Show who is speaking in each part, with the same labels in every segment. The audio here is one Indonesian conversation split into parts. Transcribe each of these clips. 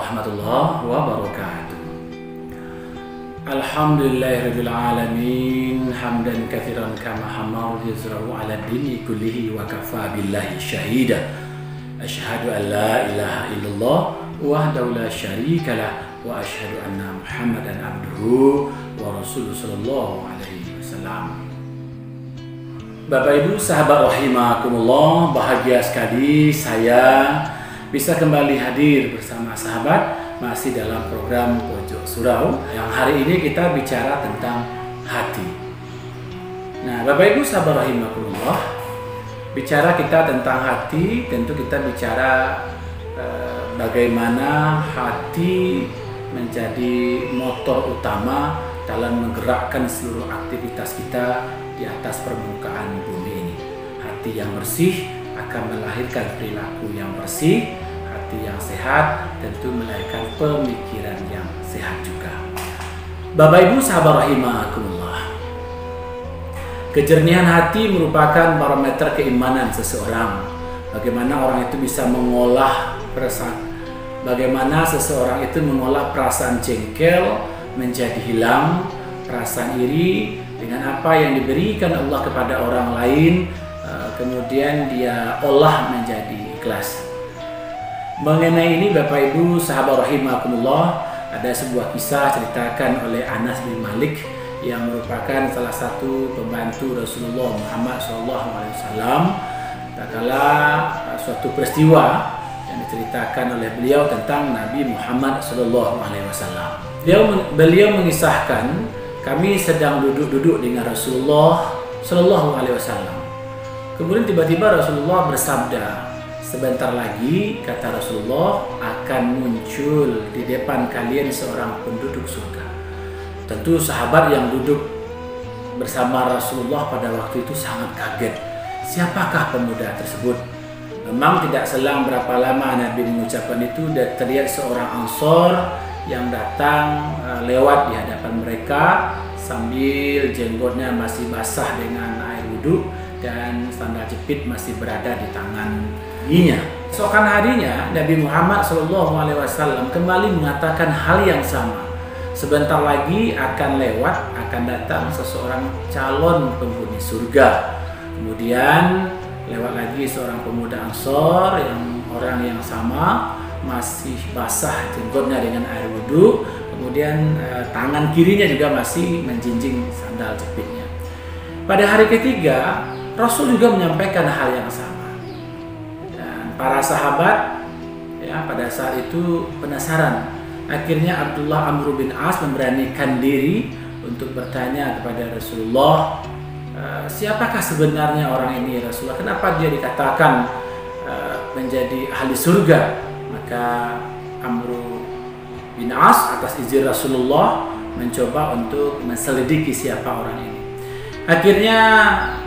Speaker 1: warahmatullahi wabarakatuh. Alhamdulillahirabbil alamin hamdan katsiran kama hamar yuzrahu ala dini kullihi wa kafa billahi syahida. Asyhadu an la ilaha illallah wahdahu la syarikalah wa asyhadu anna Muhammadan abduhu wa rasuluhu sallallahu alaihi wasallam. Bapak Ibu sahabat rahimakumullah, bahagia sekali saya bisa kembali hadir bersama sahabat masih dalam program Pojok Surau yang hari ini kita bicara tentang hati. Nah, Bapak Ibu sahabat rahimakumullah, bicara kita tentang hati, tentu kita bicara bagaimana hati menjadi motor utama dalam menggerakkan seluruh aktivitas kita di atas permukaan bumi ini. Hati yang bersih akan melahirkan perilaku yang bersih, hati yang sehat tentu melahirkan pemikiran yang sehat juga. Bapak Ibu sahabat rahimakumullah, kejernihan hati merupakan barometer keimanan seseorang. Bagaimana orang itu bisa mengolah perasaan, bagaimana seseorang itu mengolah perasaan jengkel menjadi hilang, perasaan iri dengan apa yang diberikan Allah kepada orang lain, kemudian dia olah menjadi ikhlas. Mengenai ini Bapak Ibu sahabat rahimakumullah, ada sebuah kisah ceritakan oleh Anas bin Malik yang merupakan salah satu pembantu Rasulullah Muhammad SAW. Tatkala suatu peristiwa yang diceritakan oleh beliau tentang Nabi Muhammad SAW. Beliau mengisahkan, kami sedang duduk-duduk dengan Rasulullah SAW. Kemudian tiba-tiba Rasulullah bersabda, sebentar lagi, kata Rasulullah, akan muncul di depan kalian seorang penduduk surga. Tentu sahabat yang duduk bersama Rasulullah pada waktu itu sangat kaget. Siapakah pemuda tersebut? Memang tidak selang berapa lama Nabi mengucapkan itu, dan terlihat seorang Ansor yang datang lewat di hadapan mereka sambil jenggotnya masih basah dengan air wudhu dan sandal jepit masih berada di tangannya. Esokan harinya Nabi Muhammad SAW kembali mengatakan hal yang sama. Sebentar lagi akan lewat, akan datang seseorang calon penghuni surga. Kemudian lewat lagi seorang pemuda Ansor yang orang yang sama masih basah jenggotnya dengan air wudhu. Kemudian tangan kirinya juga masih menjinjing sandal jepitnya. Pada hari ketiga Rasul juga menyampaikan hal yang sama. Dan para sahabat ya pada saat itu penasaran. Akhirnya Abdullah Amr bin As memberanikan diri untuk bertanya kepada Rasulullah, siapakah sebenarnya orang ini Rasulullah? Kenapa dia dikatakan menjadi ahli surga? Maka Amr bin As atas izin Rasulullah mencoba untuk menselidiki siapa orang ini. Akhirnya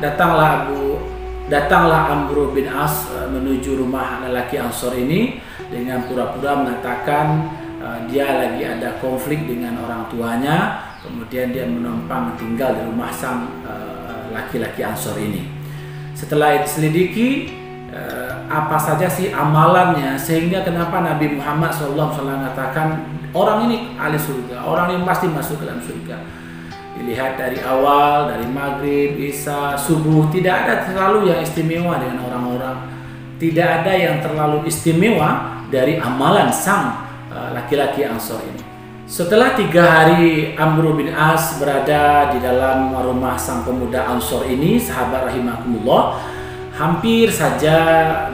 Speaker 1: datanglah Amr bin As menuju rumah lelaki Ansor ini dengan pura-pura mengatakan dia lagi ada konflik dengan orang tuanya. Kemudian dia menumpang tinggal di rumah sang laki-laki Ansor ini. Setelah diselidiki apa saja sih amalannya sehingga kenapa Nabi Muhammad SAW mengatakan orang ini ahli surga, orang ini pasti masuk ke dalam surga. Dilihat dari awal, dari maghrib, isya, subuh, tidak ada terlalu yang istimewa dengan orang-orang. Tidak ada yang terlalu istimewa dari amalan sang laki-laki Ansor ini. Setelah 3 hari Amr bin As berada di dalam rumah sang pemuda Ansor ini, sahabat rahimakumullah, hampir saja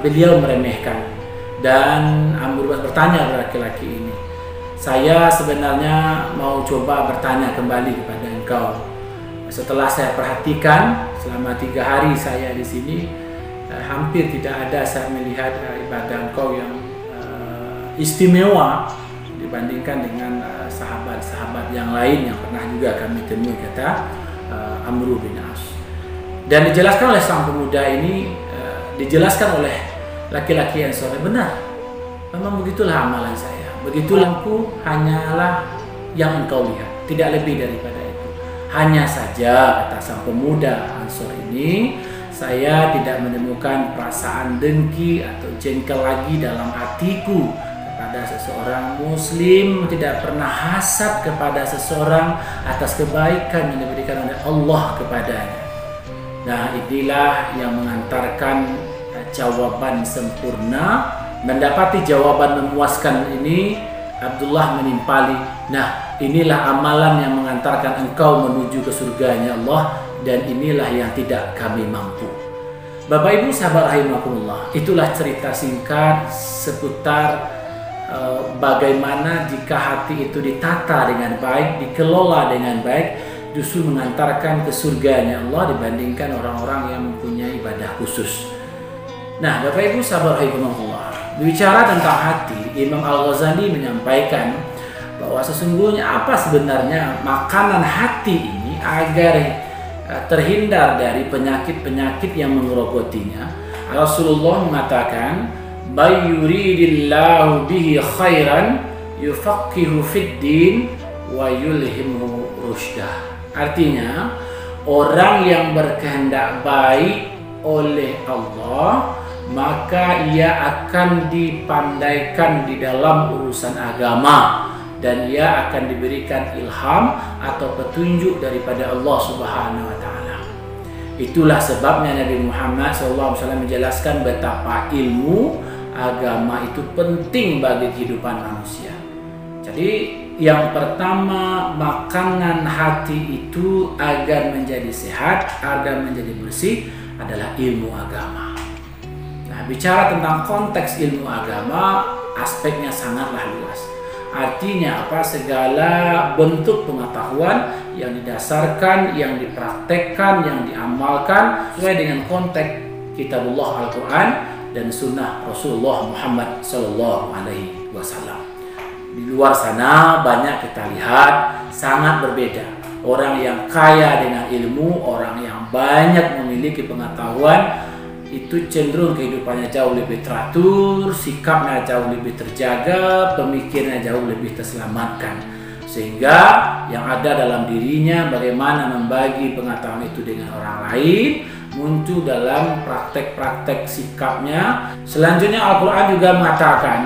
Speaker 1: beliau meremehkan. Dan Amr bertanya kepada laki-laki ini, saya sebenarnya mau coba bertanya kembali kepada engkau. Setelah saya perhatikan selama 3 hari saya di sini, hampir tidak ada saya melihat ibadah engkau yang istimewa dibandingkan dengan sahabat-sahabat yang lain yang pernah juga kami temui, kata Amr bin As. Dan dijelaskan oleh sang pemuda ini, dijelaskan oleh laki-laki yang soleh, benar, memang begitulah amalan saya. Begitulah aku hanyalah yang engkau lihat, tidak lebih daripada itu. Hanya saja, kata sang pemuda Ansor ini, saya tidak menemukan perasaan dengki atau jengkel lagi dalam hatiku kepada seseorang muslim, tidak pernah hasad kepada seseorang atas kebaikan yang diberikan oleh Allah kepadanya. Nah, inilah yang mengantarkan jawaban sempurna. Mendapati jawaban memuaskan ini, Abdullah menimpali, nah inilah amalan yang mengantarkan engkau menuju ke surganya Allah, dan inilah yang tidak kami mampu. Bapak Ibu sahabat rahimakumullah, itulah cerita singkat seputar bagaimana jika hati itu ditata dengan baik, dikelola dengan baik, justru mengantarkan ke surganya Allah dibandingkan orang-orang yang mempunyai ibadah khusus. Nah, Bapak Ibu sahabat rahimakumullah, bicara tentang hati, Imam Al-Ghazali menyampaikan bahwa sesungguhnya apa sebenarnya makanan hati ini agar terhindar dari penyakit-penyakit yang mengerogotinya. Rasulullah mengatakan, "May yuridillahu bihi khairan yufaqihu fid din wa yulhimu rusydah." Artinya, orang yang berkehendak baik oleh Allah, maka ia akan dipandaikan di dalam urusan agama, dan ia akan diberikan ilham atau petunjuk daripada Allah Subhanahu wa taala. Itulah sebabnya Nabi Muhammad SAW menjelaskan betapa ilmu agama itu penting bagi kehidupan manusia. Jadi yang pertama, makanan hati itu agar menjadi sehat, agar menjadi bersih adalah ilmu agama. Bicara tentang konteks ilmu agama, aspeknya sangatlah luas. Artinya apa? Segala bentuk pengetahuan yang didasarkan, yang dipraktekkan, yang diamalkan sesuai dengan konteks kitabullah Al-Quran dan sunnah Rasulullah Muhammad SAW. Di luar sana banyak kita lihat sangat berbeda. Orang yang kaya dengan ilmu, orang yang banyak memiliki pengetahuan, itu cenderung kehidupannya jauh lebih teratur, sikapnya jauh lebih terjaga, pemikirnya jauh lebih terselamatkan. Sehingga yang ada dalam dirinya bagaimana membagi pengetahuan itu dengan orang lain muncul dalam praktek-praktek sikapnya. Selanjutnya Al-Quran juga mengatakan,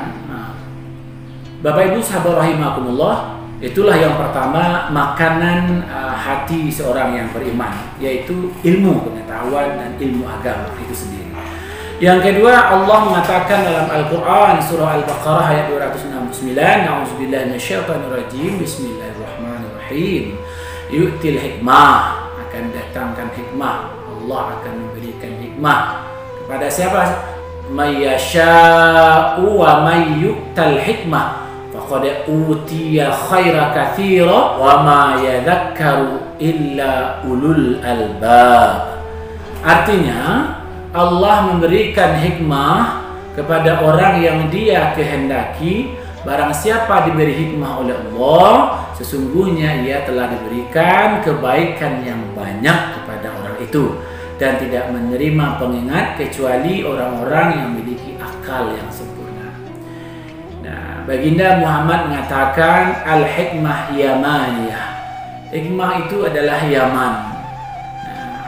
Speaker 1: Bapak Ibu sahabat rahimakumullah, itulah yang pertama makanan hati seorang yang beriman, yaitu ilmu pengetahuan dan ilmu agama itu sendiri. Yang kedua, Allah mengatakan dalam Al-Quran surah Al-Baqarah ayat 269, A'udzubillahi minasyaitonirrajim, Bismillahirrahmanirrahim. Yu'til hikmah, akan datangkan hikmah. Allah akan memberikan hikmah kepada siapa? May yasha'u wa may yu'tal hikmah faqad utiya khaira katsira wa ma yadhakkaru illa ulul albab. Artinya, Allah memberikan hikmah kepada orang yang Dia kehendaki. Barang siapa diberi hikmah oleh Allah, sesungguhnya ia telah diberikan kebaikan yang banyak kepada orang itu, dan tidak menerima pengingat kecuali orang-orang yang memiliki akal yang sempurna. Nah, Baginda Muhammad mengatakan al-hikmah yamaniyah. Hikmah itu adalah Yaman.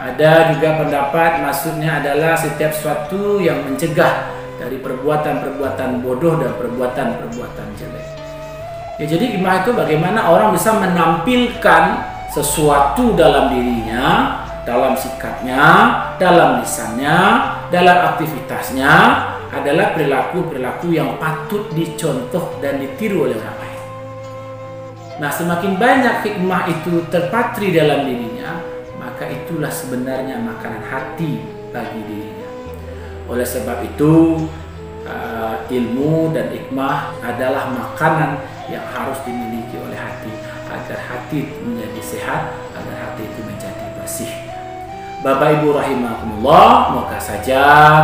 Speaker 1: Ada juga pendapat maksudnya adalah setiap sesuatu yang mencegah dari perbuatan-perbuatan bodoh dan perbuatan-perbuatan jelek. Ya, jadi hikmah itu bagaimana orang bisa menampilkan sesuatu dalam dirinya, dalam sikapnya, dalam lisannya, dalam aktivitasnya adalah perilaku-perilaku yang patut dicontoh dan ditiru oleh orang lain. Nah, semakin banyak hikmah itu terpatri dalam dirinya, maka itulah sebenarnya makanan hati bagi dirinya. Oleh sebab itu, ilmu dan hikmah adalah makanan yang harus dimiliki oleh hati agar hati menjadi sehat, agar hati itu menjadi bersih. Bapak Ibu rahimakumullah, moga saja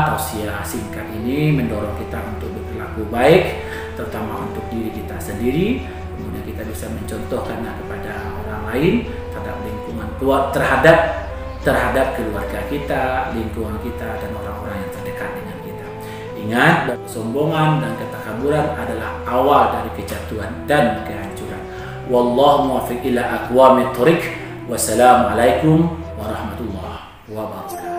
Speaker 1: tausiah singkat ini mendorong kita untuk berperilaku baik, terutama untuk diri kita sendiri. Kemudian kita bisa mencontohkannya kepada orang lain, terhadap lingkungan terhadap keluarga kita, lingkungan kita, dan orang-orang yang terdekat dengan kita. Ingat, kesombongan dan ketakaburan adalah awal dari kejatuhan dan kehancuran. Wallahu muwaffiq ila aqwamit thoriq. Wassalamualaikum warahmatullahi wabarakatuh.